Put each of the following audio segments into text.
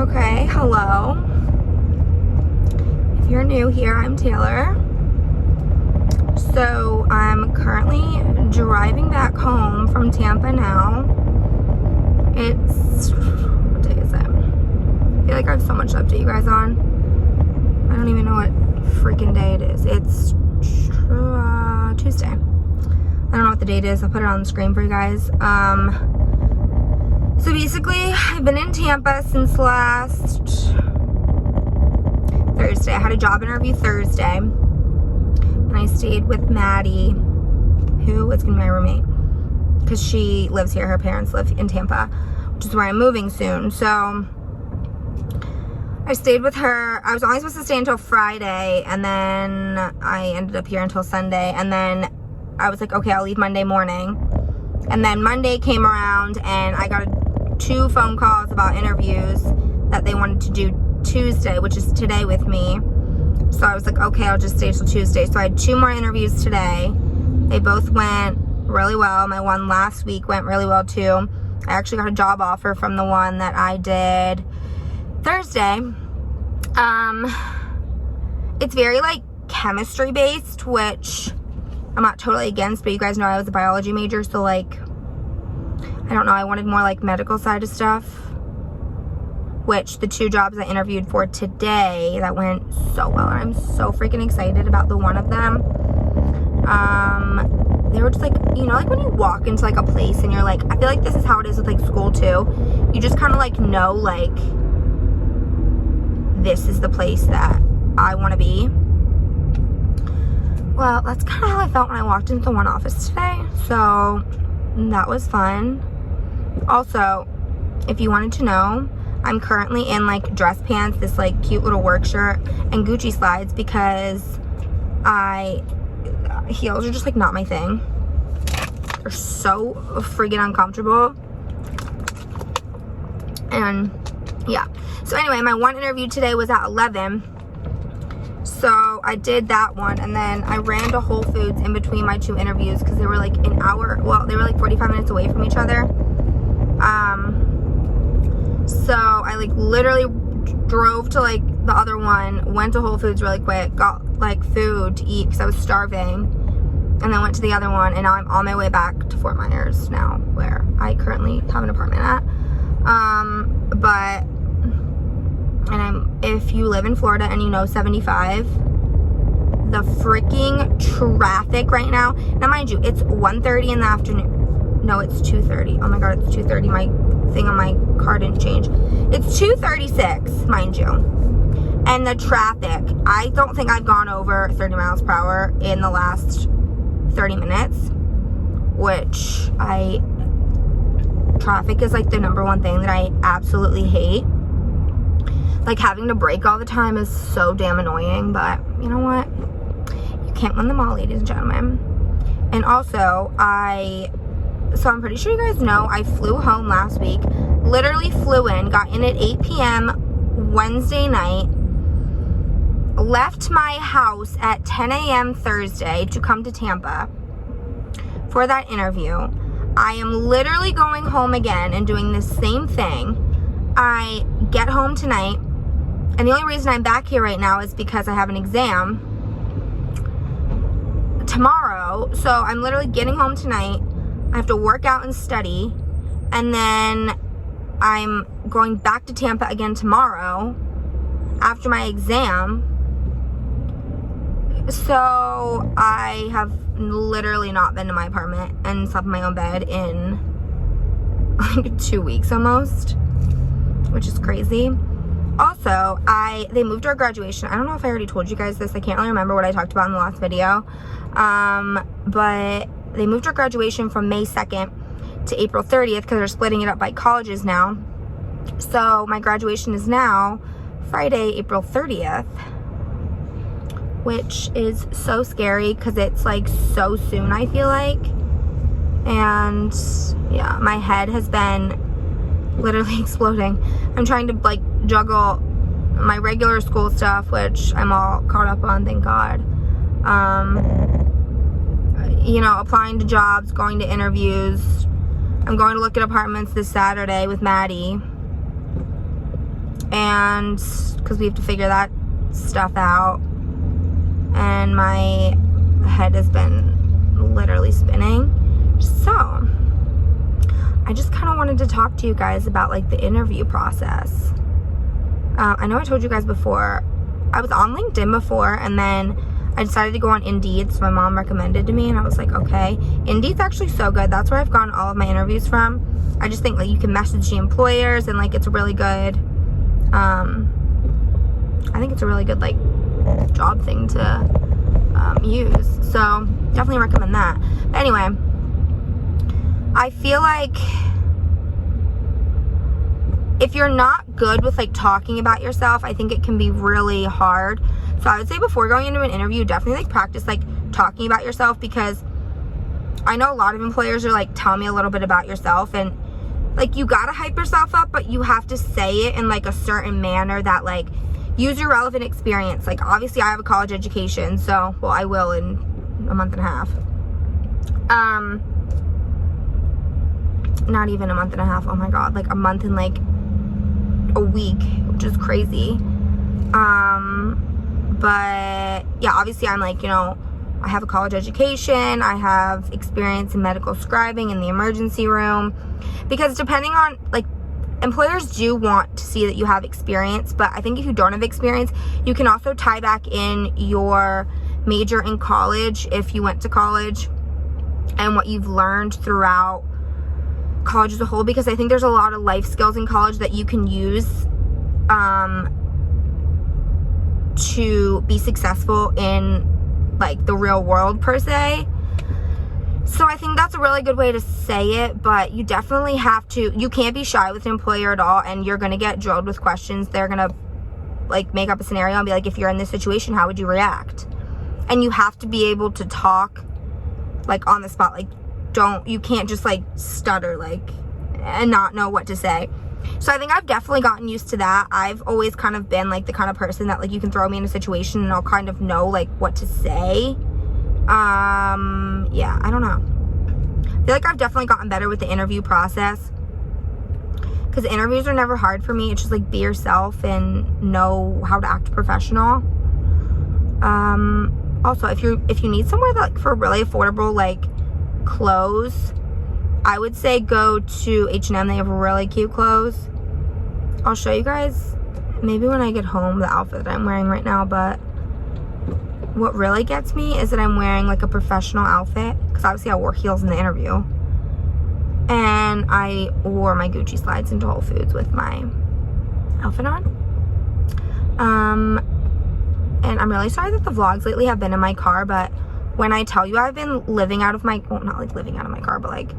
Okay, hello. If you're new here, I'm Taylor. So I'm currently driving back home from Tampa now. What day is it? I feel like I have so much to update you guys on. I don't even know what freaking day it is. It's Tuesday. I don't know what the date is. I'll put it on the screen for you guys. So basically, I've been in Tampa since last Thursday. I had a job interview Thursday. And I stayed with Maddie, who was going to be my roommate. Because she lives here. Her parents live in Tampa, which is where I'm moving soon. So I stayed with her. I was only supposed to stay until Friday. And then I ended up here until Sunday. And then I was like, okay, I'll leave Monday morning. And then Monday came around and I got 2 phone calls about interviews that they wanted to do Tuesday, which is today with me. So I was like, okay, I'll just stay till Tuesday. So I had 2 more interviews today. They both went really well. My one last week went really well too. I actually got a job offer from the one that I did Thursday. It's very like chemistry based, which I'm not totally against, but you guys know I was a biology major, so like, I don't know, I wanted more like medical side of stuff, which the 2 jobs I interviewed for today, that went so well, and I'm so freaking excited about the one of them. They were just like, you know, like when you walk into like a place and you're like, I feel like this is how it is with like school too. You just kind of like know like, this is the place that I want to be. Well, that's kind of how I felt when I walked into the one office today. So that was fun. Also, if you wanted to know, I'm currently in like dress pants, this like cute little work shirt, and Gucci slides because heels are just like not my thing. They're so friggin' uncomfortable. And yeah. So anyway, my one interview today was at 11. So I did that one, and then I ran to Whole Foods in between my 2 interviews because they were like an hour, well, they were like 45 minutes away from each other. So I like literally drove to like the other one, went to Whole Foods really quick, got like food to eat because I was starving, and then went to the other one, and now I'm on my way back to Fort Myers now, where I currently have an apartment at. If you live in Florida and you know 75, the freaking traffic right now. Now, mind you, it's 1:30 in the afternoon. No, it's 2:30. Oh my God, it's 2:30. My thing on my car didn't change. It's 2:36, mind you. And the traffic, I don't think I've gone over 30 miles per hour in the last 30 minutes, which traffic is like the #1 thing that I absolutely hate. Like having to brake all the time is so damn annoying, but you know what? You can't win them all, ladies and gentlemen. And also, so I'm pretty sure you guys know, I flew home last week, literally flew in, got in at 8 p.m. Wednesday night, left my house at 10 a.m. Thursday to come to Tampa for that interview. I am literally going home again and doing the same thing. I get home tonight, and the only reason I'm back here right now is because I have an exam tomorrow. So I'm literally getting home tonight. I have to work out and study, and then I'm going back to Tampa again tomorrow after my exam. So I have literally not been to my apartment and slept in my own bed in like 2 weeks almost, which is crazy. Also, they moved our graduation. I don't know if I already told you guys this. I can't really remember what I talked about in the last video. But they moved our graduation from May 2nd to April 30th because they're splitting it up by colleges now. So my graduation is now Friday, April 30th, which is so scary because it's like so soon, I feel like. And yeah, my head has been literally exploding. I'm trying to like juggle my regular school stuff, which I'm all caught up on, thank God. You know, applying to jobs, going to interviews. I'm going to look at apartments this Saturday with Maddie. and because we have to figure that stuff out, and my head has been literally spinning. So I just kind of wanted to talk to you guys about like the interview process. I know I told you guys before, I was on LinkedIn before, and then I decided to go on Indeed, so my mom recommended to me, and I was like, okay. Indeed's actually so good. That's where I've gotten all of my interviews from. I just think like you can message the employers, and like it's a really good, I think it's a really good like job thing to use. So definitely recommend that. But anyway, I feel like if you're not good with like talking about yourself, I think it can be really hard. So I would say before going into an interview, definitely like practice like talking about yourself, because I know a lot of employers are like, tell me a little bit about yourself, and like you gotta hype yourself up, but you have to say it in like a certain manner that like, use your relevant experience. Like obviously I have a college education, so, well, I will in a month and a half. Not even a month and a half, oh my god, like a month and like a week, which is crazy. But yeah, obviously I'm like, you know, I have a college education, I have experience in medical scribing in the emergency room, because depending on like, employers do want to see that you have experience, but I think if you don't have experience, you can also tie back in your major in college if you went to college, and what you've learned throughout college as a whole, because I think there's a lot of life skills in college that you can use to be successful in like the real world per se. So I think that's a really good way to say it, but you definitely have to, you can't be shy with an employer at all, and you're going to get drilled with questions. They're going to like make up a scenario and be like, if you're in this situation, how would you react? And you have to be able to talk like on the spot. Like you can't just like stutter like and not know what to say. So I think I've definitely gotten used to that. I've always kind of been like the kind of person that like you can throw me in a situation and I'll kind of know like what to say. Yeah, I don't know. I feel like I've definitely gotten better with the interview process, because interviews are never hard for me. It's just like be yourself and know how to act professional. Also, if you need somewhere that like for really affordable like clothes, I would say go to H&M. They have really cute clothes. I'll show you guys maybe when I get home the outfit that I'm wearing right now, but what really gets me is that I'm wearing like a professional outfit, because obviously I wore heels in the interview, and I wore my Gucci slides into Whole Foods with my outfit on. And I'm really sorry that the vlogs lately have been in my car, but when I tell you I've been living out of my, well, not like living out of my car, but like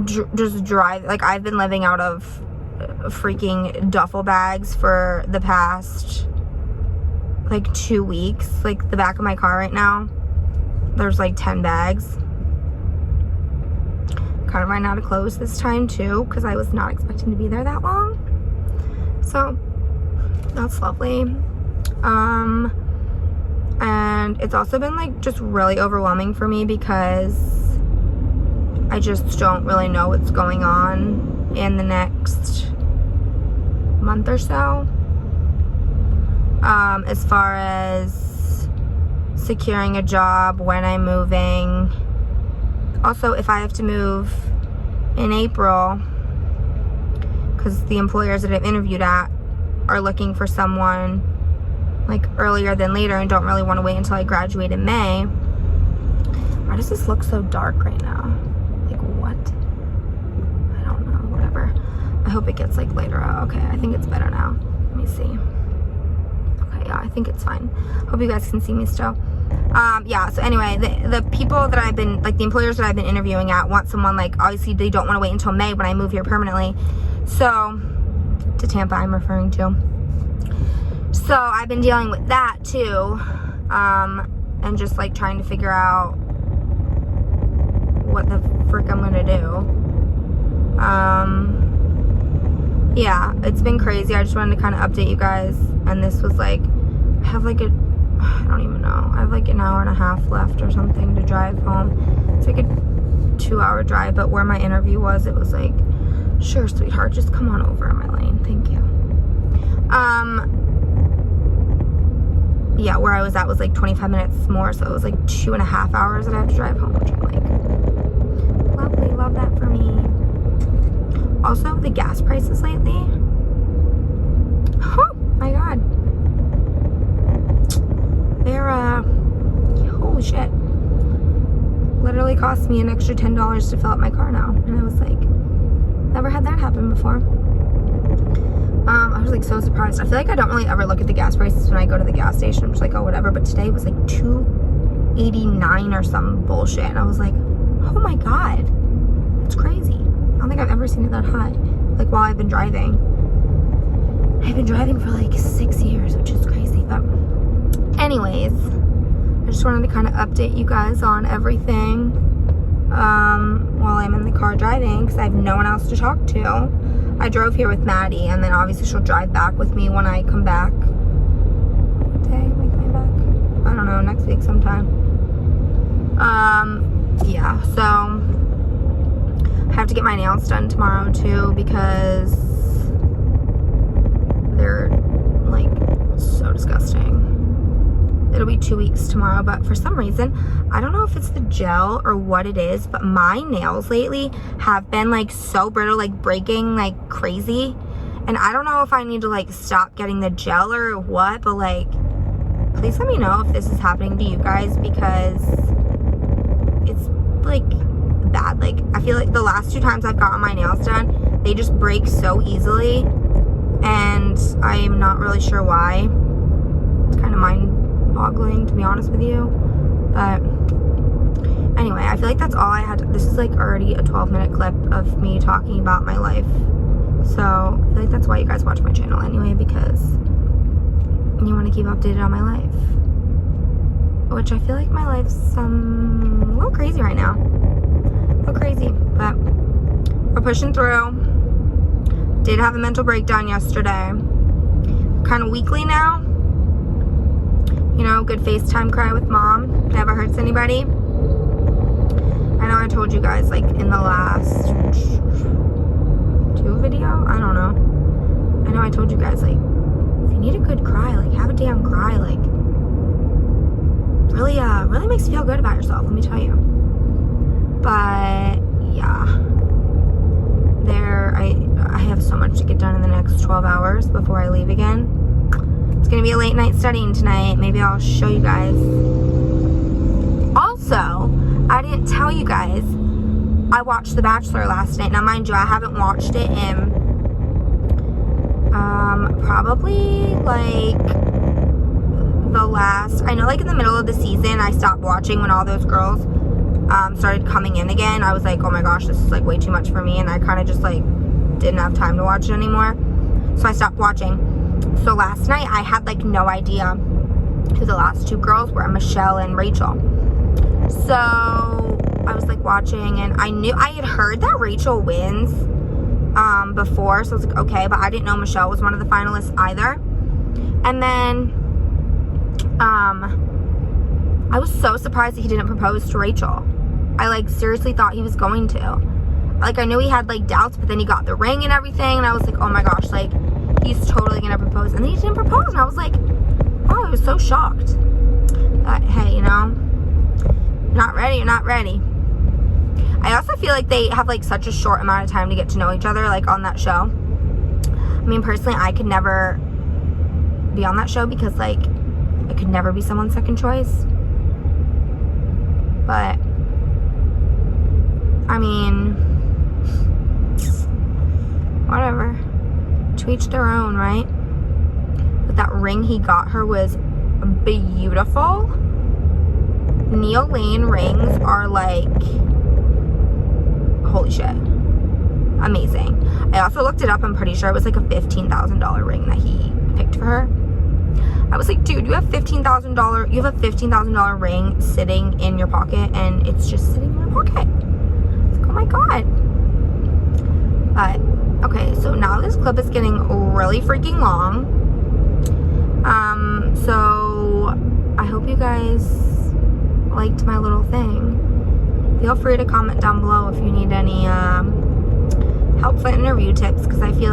just drive, like I've been living out of freaking duffel bags for the past like 2 weeks. Like the back of my car right now, there's like 10 bags. Kind of ran out of clothes this time too, because I was not expecting to be there that long. So that's lovely. And it's also been like just really overwhelming for me, because I just don't really know what's going on in the next month or so. As far as securing a job, when I'm moving. Also, if I have to move in April, because the employers that I've interviewed at are looking for someone like earlier than later and don't really want to wait until I graduate in May. Why does this look so dark right now? Like what? I don't know, whatever. I hope it gets like lighter out. Okay, I think it's better now. Let me see. Okay, yeah, I think it's fine. Hope you guys can see me still. Yeah, so anyway, the people that I've been, like the employers that I've been interviewing at want someone like, obviously they don't want to wait until May when I move here permanently. So, to Tampa I'm referring to. So I've been dealing with that too, and just like trying to figure out what the frick I'm gonna do. Yeah, it's been crazy. I just wanted to kind of update you guys, and this was like, I have like I don't even know, I have like an hour and a half left or something to drive home. It's like a 2-hour drive, but where my interview was, it was like Sure, sweetheart, just come on over in my lane. Thank you. Yeah, where I was at was like 25 minutes more, so it was like 2.5 hours that I had to drive home, which I'm like, lovely, love that for me. Also, the gas prices lately, oh my god, they're holy shit, literally cost me an extra $10 to fill up my car now, and I was like, never had that happen before. I was like so surprised. I feel like I don't really ever look at the gas prices when I go to the gas station. I'm just like, oh, whatever. But today it was like $2.89 or some bullshit. And I was like, oh my god, that's crazy. I don't think I've ever seen it that high. Like while I've been driving. I've been driving for like 6 years, which is crazy. But anyways, I just wanted to kind of update you guys on everything while I'm in the car driving, because I have no one else to talk to. I drove here with Maddie, and then obviously she'll drive back with me when I come back. What day am I coming back? I don't know, next week sometime. Yeah, so I have to get my nails done tomorrow too, because they're like so disgusting. It'll be 2 weeks tomorrow, but for some reason, I don't know if it's the gel or what it is, but my nails lately have been like so brittle, like breaking like crazy. And I don't know if I need to like stop getting the gel or what, but like, please let me know if this is happening to you guys, because it's like bad. Like, I feel like the last 2 times I've gotten my nails done, they just break so easily, and I am not really sure why. It's kind of mind-boggling, to be honest with you. But anyway, I feel like that's all I had to, this is like already a 12-minute clip of me talking about my life, so I feel like that's why you guys watch my channel anyway, because you want to keep updated on my life, which I feel like my life's a little crazy right now, a little crazy, but we're pushing through. Did have a mental breakdown yesterday, kind of weekly now. You know, good FaceTime cry with mom. Never hurts anybody. I know I told you guys, like, in the last 2 video? I don't know. I know I told you guys, like, if you need a good cry, like, have a damn cry. Like, really makes you feel good about yourself, let me tell you. But, yeah. I have so much to get done in the next 12 hours before I leave again. It's gonna be a late night studying tonight. Maybe I'll show you guys. Also, I didn't tell you guys, I watched The Bachelor last night. Now, mind you, I haven't watched it in probably like the last, I know like in the middle of the season, I stopped watching when all those girls started coming in again. I was like, oh my gosh, this is like way too much for me, and I kind of just like didn't have time to watch it anymore, so I stopped watching. So last night I had like no idea who the last 2 girls were, Michelle and Rachel. So I was like watching, and I knew I had heard that Rachel wins before, so I was like, okay, but I didn't know Michelle was one of the finalists either. And then I was so surprised that he didn't propose to Rachel. I like seriously thought he was going to. Like, I knew he had like doubts, but then he got the ring and everything, and I was like, oh my gosh, like he's totally gonna propose. And then he didn't propose, and I was like, oh, I was so shocked. But hey, you know, you're not ready, you're not ready. I also feel like they have like such a short amount of time to get to know each other, like on that show. I mean, personally, I could never be on that show, because like I could never be someone's second choice. But I mean, whatever, to each their own, right? But that ring he got her was beautiful. Neil Lane rings are like, holy shit, amazing. I also looked it up. I'm pretty sure it was like a $15,000 ring that he picked for her. I was like, dude, you have $15,000. You have a $15,000 ring sitting in your pocket, and it's just sitting in your pocket. I was like, oh my god. But okay, so now this clip is getting really freaking long. So I hope you guys liked my little thing. Feel free to comment down below if you need any helpful interview tips because I feel